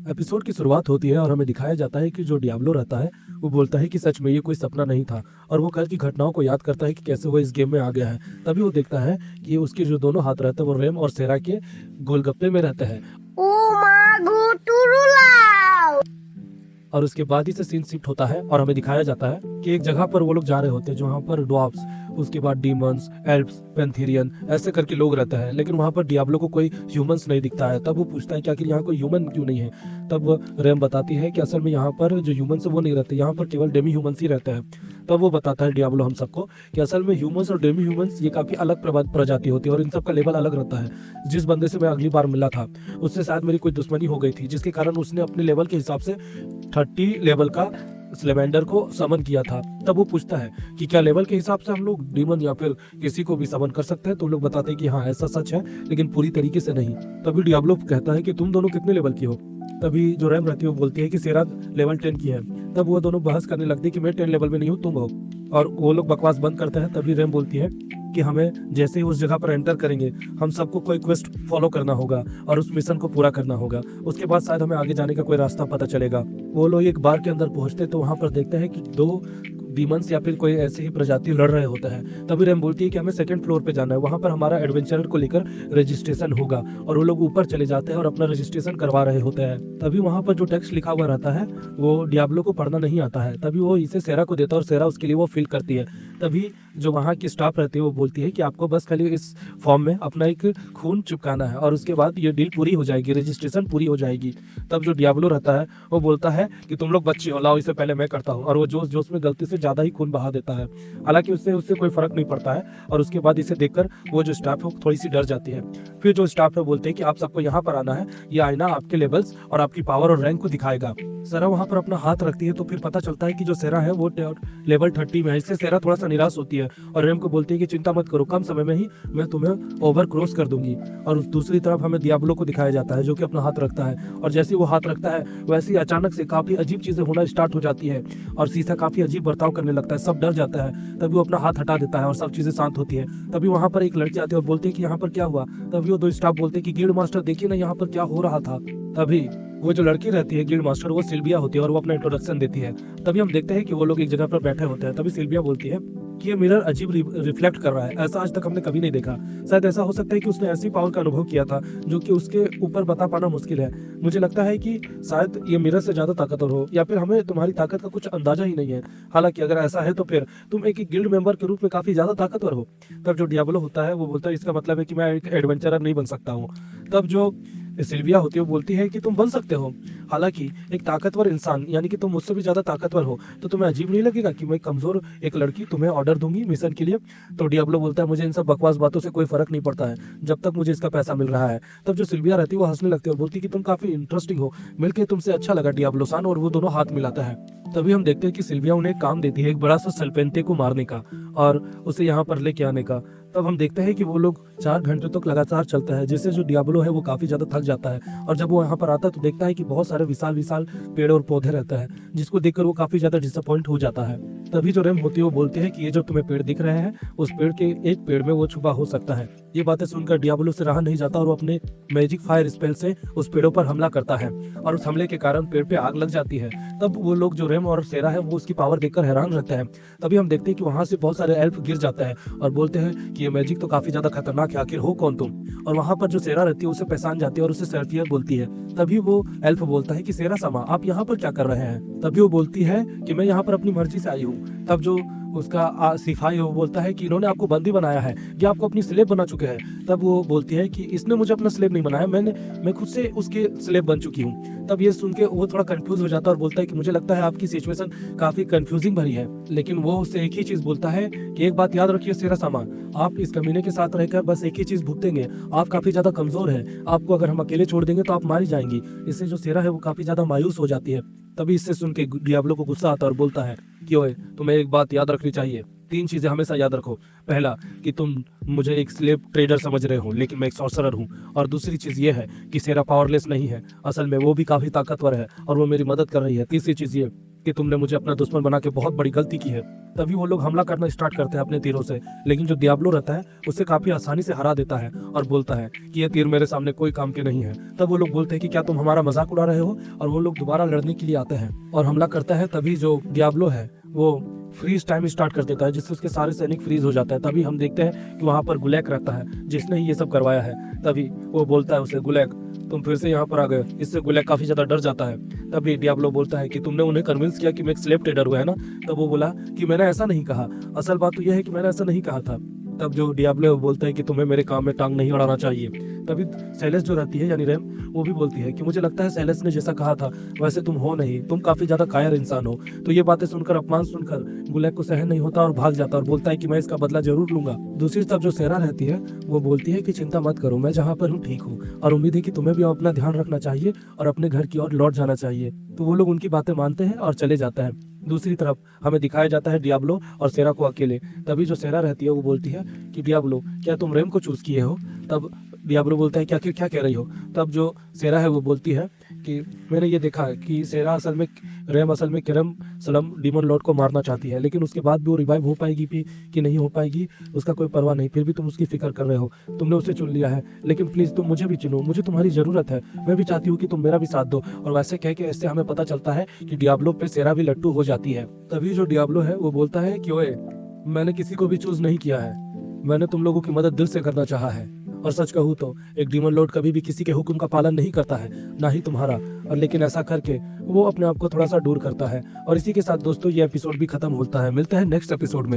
Episode की शुरुआत होती है और हमें दिखाया जाता है कि जो डियाब्लो रहता है वो बोलता है कि सच में ये कोई सपना नहीं था और वो कल की घटनाओं को याद करता है कि कैसे वो इस गेम में आ गया है। तभी वो देखता है कि उसके जो दोनों हाथ रहते हैं वो रेम और सेरा के गोलगप्पे में रहते हैं। और उसके बाद ही से सीन शिफ्ट होता है और हमें दिखाया जाता है कि एक जगह पर वो लोग जा रहे होते हैं जहाँ पर ड्वार्फ्स, उसके बाद डीमंस, एल्फ्स, पैंथेरियन ऐसे करके लोग रहते हैं, लेकिन वहाँ पर डियाब्लो को कोई ह्यूमंस नहीं दिखता है। तब वो पूछता है कि आखिर यहाँ कोई ह्यूमन क्यों नहीं है। तब रेम बताती है कि असल में यहाँ पर जो ह्यूमंस है वो नहीं रहते, यहाँ पर केवल डेमी ह्यूमंस ही रहते हैं। तब वो बताता है डियाब्लो हम सबको कि असल में ह्यूमंस और डेमी ह्यूमंस ये काफी अलग प्रजाति होती है और इन सब का लेवल अलग रहता है। जिस बंदे से मैं अगली बार मिला था उससे शायद मेरी कोई दुश्मनी हो गई थी, जिसके कारण उसने अपने लेवल के हिसाब से 30 लेवल का स्लेवेंडर को समन किया था। तब वो पूछता है कि क्या लेवल के हिसाब से हम लोग डीमन या फिर किसी को भी समन कर सकते हैं। तो लोग बताते हैं कि हाँ ऐसा सच है, लेकिन पूरी तरीके से नहीं। तभी डियाब्लो कहता है कि तुम दोनों कितने लेवल की हो। तभी जो रैम रहती है वो बोलती है कि सेरा लेवल 10 की है। तब वो दोनों बहस करने लगती है कि मैं 10 लेवल में नहीं हूँ, तुम हो। और वो लोग बकवास बंद करते हैं। तभी रैम बोलती है कि हमें जैसे ही उस जगह पर एंटर करेंगे हम सबको कोई क्वेस्ट फॉलो करना होगा और उस मिशन को पूरा करना होगा। उसके बाद शायद हमें आगे जाने का कोई रास्ता पता चलेगा। वो लोग एक बार के अंदर पहुंचते तो वहां पर देखते हैं कि 2 डीमंस या फिर कोई ऐसे ही प्रजाति लड़ रहे होते हैं। तभी रैम बोलती है कि हमें सेकंड फ्लोर पे जाना है, वहां पर हमारा एडवेंचर को लेकर रजिस्ट्रेशन होगा। और वो लोग ऊपर चले जाते हैं और अपना रजिस्ट्रेशन करवा रहे होते हैं। तभी वहां पर जो टेक्स्ट लिखा हुआ रहता है वो डियाब्लो को पढ़ना नहीं आता है। तभी वो इसे सेरा को देता है और सेरा उसके लिए वो फिल करती है। तभी जो वहाँ की स्टाफ रहती है वो बोलती है कि आपको बस खाली इस फॉर्म में अपना एक खून चिपकाना है और उसके बाद ये डील पूरी हो जाएगी, रजिस्ट्रेशन पूरी हो जाएगी। तब जो डियाब्लो रहता है वो बोलता है कि तुम लोग बच्चे हो, लाओ इसे पहले मैं करता हूँ। और वो जोश जोश में गलती से ज्यादा ही खून बहा देता है। हालांकि उससे उससे कोई फर्क नहीं पड़ता है और उसके बाद इसे देखकर वो जो स्टाफ है वो थोड़ी सी डर जाती है। फिर जो स्टाफ है बोलते हैं कि आप सबको यहाँ पर आना है, ये आईना आपके लेवल्स और आपकी पावर और रैंक को दिखाएगा। सेरा वहाँ पर अपना हाथ रखती है तो फिर पता चलता है कि जो सेरा है वो लेवल 30 में है। इससे सेरा थोड़ा सा निराश होती है और रैम को बोलती है कि चिंता मत करो, कम समय में ही मैं तुम्हें ओवर क्रॉस कर दूंगी। और दूसरी तरफ हमें डियाब्लो को दिखाया जाता है जो कि अपना हाथ रखता है और जैसे ही वो हाथ रखता है वैसे ही अचानक से काफी अजीब चीजें होना स्टार्ट हो जाती है और शीशा काफी अजीब बर्ताव करने लगता है। सब डर जाता है। तभी वो अपना हाथ हटा देता है और सब चीजें शांत होती है। तभी वहां पर एक लड़की आती है और बोलती है कि यहाँ पर क्या हुआ। तभी वो 2 स्टाफ बोलते हैं कि गिल्ड मास्टर देखिए ना यहाँ पर क्या हो रहा था। तभी वो जो लड़की रहती है गिल्ड मास्टर, वो सिल्विया होती है और वो अपना इंट्रोडक्शन देती है। तभी हम देखते हैं कि वो लोग एक जगह पर बैठे होते हैं। तभी सिल्विया बोलती है कि ये मिरर अजीब रिफ्लेक्ट कर रहा है, ऐसा आज तक हमने कभी नहीं देखा। शायद ऐसा हो सकता है कि उसने ऐसी पावर का अनुभव किया था जो कि उसके ऊपर बता पाना मुश्किल है। मुझे लगता है कि शायद ये मिरर से ज्यादा ताकतवर हो या फिर हमें तुम्हारी ताकत का कुछ अंदाजा ही नहीं है। हालांकि अगर ऐसा है तो फिर तुम एक गिल्ड मेंबर के रूप में काफी ज्यादा ताकतवर हो। तब जो डियाब्लो होता है वो बोलता है इसका मतलब है कि मैं एक एडवेंचरर नहीं बन सकता हूँ। तब जो सिल्विया होती है वो बोलती है कि तुम बन सकते हो, हालांकि एक ताकतवर इंसान यानी कि तुम मुझसे भी ज्यादा ताकतवर हो तो तुम्हें अजीब नहीं लगेगा कि मैं कमजोर एक लड़की तुम्हें ऑर्डर दूंगी मिशन के लिए। तो डियाब्लो बोलता है मुझे इन सब बकवास बातों से कोई फर्क नहीं पड़ता है जब तक मुझे इसका पैसा मिल रहा है। तब जो सिल्विया रहती है वो हंसने लगती है और बोलती है कि तुम काफी इंटरेस्टिंग हो, मिलकर तुमसे अच्छा लगा डियाब्लो सान। और वो दोनों हाथ मिलाता है। तभी हम देखते हैं कि सिल्विया उन्हें काम देती है एक बड़ा सा सल्पेंते को मारने का और उसे यहाँ पर लेके आने का। तब हम देखते हैं कि वो लोग 4 घंटे तक लगातार चलता है, जिससे जो डियाब्लो है वो काफी ज्यादा थक जाता है। और जब वो यहाँ पर आता है तो देखता है कि बहुत सारे विशाल विशाल पेड़ और पौधे रहते हैं, जिसको देखकर वो काफी ज्यादा डिसअपॉइंट हो जाता है। तभी जो रेम होती है वो बोलती है कि ये जो तुम्हें पेड़ दिख रहे हैं उस पेड़ के एक पेड़ में वो छुपा हो सकता है। ये बातें सुनकर डियाब्लो से रहा नहीं जाता और वो अपने मैजिक फायर स्पेल से उस पेड़ों पर हमला करता है और उस हमले के कारण पेड़ पे आग लग जाती है। तब वो लोग जो रेम और सेरा है वो उसकी पावर देखकर हैरान रहते हैं। तभी हम देखते हैं कि वहां से बहुत सारे एल्फ गिर जाते हैं और बोलते हैं कि ये मैजिक तो काफी ज्यादा खतरनाक है, आखिर हो कौन तुम। और वहां पर जो सेरा रहती है उसे पहचान जाती है और उसे सेल्फियर बोलती है। तभी वो एल्फ बोलता है कि सेरा समा आप यहाँ पर क्या कर रहे हैं। तभी वो बोलती है कि मैं यहाँ पर अपनी मर्जी से आई हूँ। तब जो उसका सिपाही है वो बोलता है कि इन्होंने आपको बंदी बनाया है, ये आपको अपनी स्लेव बना चुके हैं। तब वो बोलती है कि इसने मुझे अपना स्लेव नहीं बनाया, मैं खुद से उसके स्लेव बन चुकी हूँ। तब ये सुन के वो थोड़ा कंफ्यूज हो जाता है और बोलता है कि मुझे लगता है आपकी सिचुएशन काफी कंफ्यूजिंग भरी है। लेकिन वो उससे एक ही चीज बोलता है कि एक बात याद रखिए सेरा सामा, आप इस कमीने के साथ रहकर बस एक ही चीज भुगतेंगे, आप काफी ज्यादा कमजोर है, आपको अगर हम अकेले छोड़ देंगे तो आप मारी जाएंगी। इससे जो सेरा है वो काफी ज्यादा मायूस हो जाती है। तभी इससे सुन के डियाब्लो को गुस्सा आता है और बोलता है कि ओए तुम्हें एक बात याद रखनी चाहिए, 3 चीजें हमेशा याद रखो। पहला कि तुम मुझे एक स्लेव ट्रेडर समझ रहे हो लेकिन मैं एक सॉर्सरर हूँ। और दूसरी चीज ये है कि सेरा पावरलेस नहीं है, असल में वो भी काफी ताकतवर है और वो मेरी मदद कर रही है। तीसरी चीज ये कि तुमने मुझे अपना दुश्मन बना के बहुत बड़ी गलती की है। तभी वो लोग हमला करना स्टार्ट करते हैं अपने तीरों से, लेकिन जो डियाब्लो रहता है उसे काफी आसानी से हरा देता है और बोलता है कि ये तीर मेरे सामने कोई काम के नहीं है। तब वो लोग बोलते हैं कि क्या तुम हमारा मजाक उड़ा रहे हो, और वो लोग दोबारा लड़ने के लिए आते हैं और हमला करता है। तभी जो डियाब्लो है वो फ्रीज टाइम स्टार्ट कर देता है, जिससे उसके सारे सैनिक फ्रीज हो जाता है। तभी हम देखते हैं कि वहां पर गुलेक रहता है, जिसने ही ये सब करवाया है। तभी वो बोलता है उसे, गुलेक तुम फिर से यहाँ पर आ गए। इससे गुलेक काफी ज्यादा डर जाता है। तभी डियाब्लो बोलता है कि तुमने उन्हें कन्विंस किया कि मैं एक स्लेव ट्रेडर हुआ है ना। तब वो बोला कि मैंने ऐसा नहीं कहा, असल बात तो यह है कि मैंने ऐसा नहीं कहा था। तब जो डियाब्लो बोलता है कि तुम्हें मेरे काम में टांग नहीं अड़ाना चाहिए। तभी सेलेस जो रहती है यानी रैम, वो भी बोलती है कि मुझे लगता है सेलेस ने जैसा कहा था वैसे तुम हो नहीं, तुम काफी ज्यादा कायर इंसान हो। तो ये बातें सुनकर, अपमान सुनकर गुलेक को सहन नहीं होता और भाग जाता और बोलता है कि मैं इसका बदला जरूर लूंगा। दूसरी तरफ जो सेरा रहती है वो बोलती है कि चिंता मत करो, मैं जहाँ पर हूँ ठीक हूँ और उम्मीद है कि तुम्हें भी अपना ध्यान रखना चाहिए और अपने घर की ओर लौट जाना चाहिए। तो वो लोग उनकी बातें मानते हैं और चले जाते हैं। दूसरी तरफ हमें दिखाया जाता है डियाब्लो और सेरा को अकेले। तभी जो सेरा रहती है वो बोलती है कि डियाब्लो क्या तुम रेम को चूज किए हो। तब डियाब्लो बोलता है क्या क्या कह रही हो। तब जो सेरा है वो बोलती है कि मैंने ये देखा कि सेरा असल में, रेम असल में किरम सलम डीमन लॉर्ड को मारना चाहती है, लेकिन उसके बाद भी वो रिवाइव हो पाएगी भी कि नहीं हो पाएगी उसका कोई परवाह नहीं। फिर भी तुम उसकी फिक्र कर रहे हो, तुमने उसे चुन लिया है, लेकिन प्लीज तुम मुझे भी चुनो, मुझे तुम्हारी जरूरत है, मैं भी चाहती हूँ कि तुम मेरा भी साथ दो। और वैसे कह के ऐसे हमें पता चलता है कि डियाब्लो पे सेरा भी लट्टू हो जाती है। तभी जो डियाब्लो है वो बोलता है कि ओए, मैंने किसी को भी चूज नहीं किया है, मैंने तुम लोगों की मदद दिल से करना चाहा है। और सच कहूँ तो एक डीमन लॉर्ड कभी भी किसी के हुक्म का पालन नहीं करता है, ना ही तुम्हारा। और लेकिन ऐसा करके वो अपने आप को थोड़ा सा दूर करता है। और इसी के साथ दोस्तों ये एपिसोड भी खत्म होता है। मिलते हैं नेक्स्ट एपिसोड में।